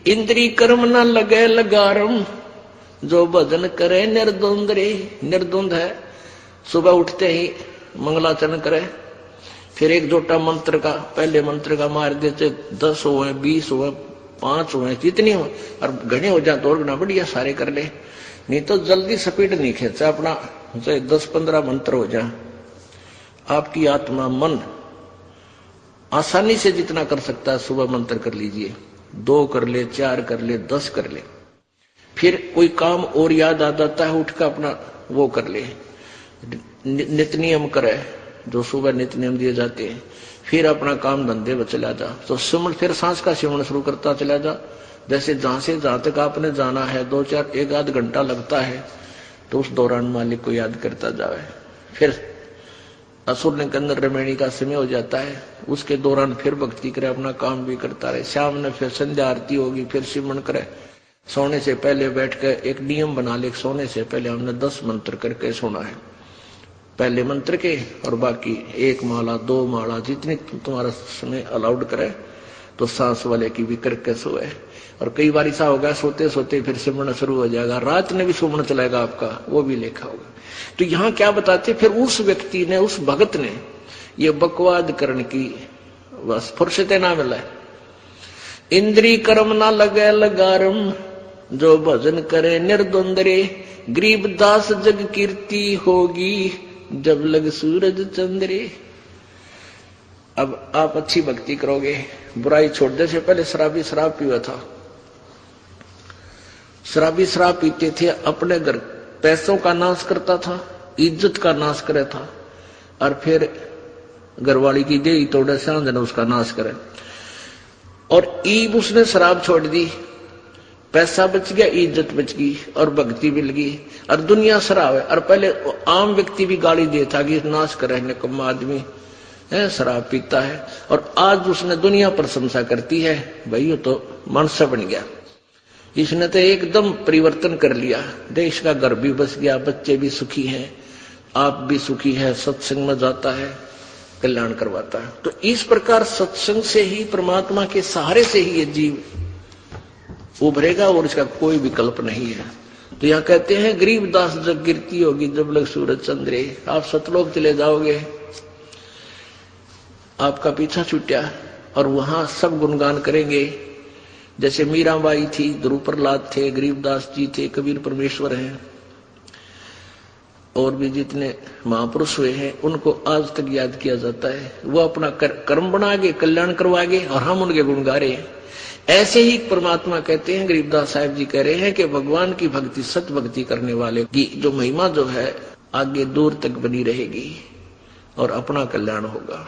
इंद्री कर्म न लगे लगारम, जो भजन करे निर्द्वंद रे। निर्द्वंद है, सुबह उठते ही मंगलाचरण करे, फिर एक जोटा मंत्र का, पहले मंत्र का मार देते, 10 हुए 20 हुए 5 हुए जितनी हो, और घने हो जाए तो और बढ़िया सारे कर ले, नहीं तो जल्दी स्पीड नहीं खेचा अपना, 10-15 मंत्र हो जाए। आपकी आत्मा मन आसानी से जितना कर सकता है सुबह मंत्र कर लीजिए, 2 कर ले, 4 कर ले, 10 कर ले। फिर कोई काम और याद आ जाता है, उठ कर अपना वो कर ले, नित नियम करे जो सुबह नित नियम दिए जाते हैं। फिर अपना काम धंधे में चला जा, तो सिमरण, फिर सांस का सिमरण शुरू करता चला जा। जैसे जहां से जहां तक आपने जाना है 2-4 1-आध घंटा लगता है, तो उस दौरान मालिक को याद करता जावे। फिर असुर के अंदर रमणी का समय हो जाता है, उसके दौरान फिर भक्ति करे, अपना काम भी करता रहे। शाम में फिर संध्या आरती होगी, फिर सिमरण करे। सोने से पहले बैठ कर एक नियम बना ले, सोने से पहले हमने 10 मंत्र करके सोना है, पहले मंत्र के, और बाकी 1 माला 2 माला जितनी तुम्हारा समय अलाउड करे, तो सांस वाले की भी करके सोए। और कई बार ऐसा होगा सोते सोते फिर सिमरण शुरू हो जाएगा, रात में भी सिमरण चलेगा आपका, वो भी लेखा होगा। तो यहाँ क्या बताते, फिर उस व्यक्ति ने, उस भगत ने ये बकवाद करने की बस फुर्सत ना मिला। इंद्री कर्म ना लगे लगारम, जो भजन करे निर्द्वंद रे। गरीबदास जग कीर्ति होगी, जब लग सूरज चंद्रे। अब आप अच्छी भक्ति करोगे, बुराई छोड़ दे। से पहले शराबी शराब पीवा था, शराबी शराब पीते थे, अपने घर पैसों का नाश करता था, इज्जत का नाश करे था, और फिर घरवाली की दे तोड़े सांझ उसका नाश करे। और ईब उसने शराब छोड़ दी, पैसा बच गया, इज्जत बच गई, और भक्ति मिल गई, और दुनिया शराब है। और पहले आम व्यक्ति भी गाली देता कि नाश करे, निकम्मा आदमी है, शराब पीता है। और आज उसने दुनिया प्रशंसा करती है, भाई ये तो मनुष्य बन गया, इसने तो एकदम परिवर्तन कर लिया, देश का घर भी बस गया, बच्चे भी सुखी हैं, आप भी सुखी है, सत्संग में जाता है, कल्याण करवाता है। तो इस प्रकार सत्संग से ही, परमात्मा के सहारे से ही ये जीव उभरेगा, और इसका कोई विकल्प नहीं है। तो यहाँ कहते हैं गरीबदास जग कीर्ति होगी, जब लग सूरज चंद्रे। आप सतलोक चले जाओगे, आपका पीछा छूटा, और वहां सब गुणगान करेंगे। जैसे मीराबाई थी, ध्रुव प्रहलाद थे, गरीबदास जी थे, कबीर परमेश्वर हैं, और भी जितने महापुरुष हुए हैं, उनको आज तक याद किया जाता है। वो अपना कर्म बनागे, कल्याण करवागे, और हम उनके गुण गा रहे हैं। ऐसे ही परमात्मा कहते हैं, गरीबदास साहब जी कह रहे हैं कि भगवान की भक्ति, सत भक्ति करने वाले की जो महिमा जो है आगे दूर तक बनी रहेगी, और अपना कल्याण होगा।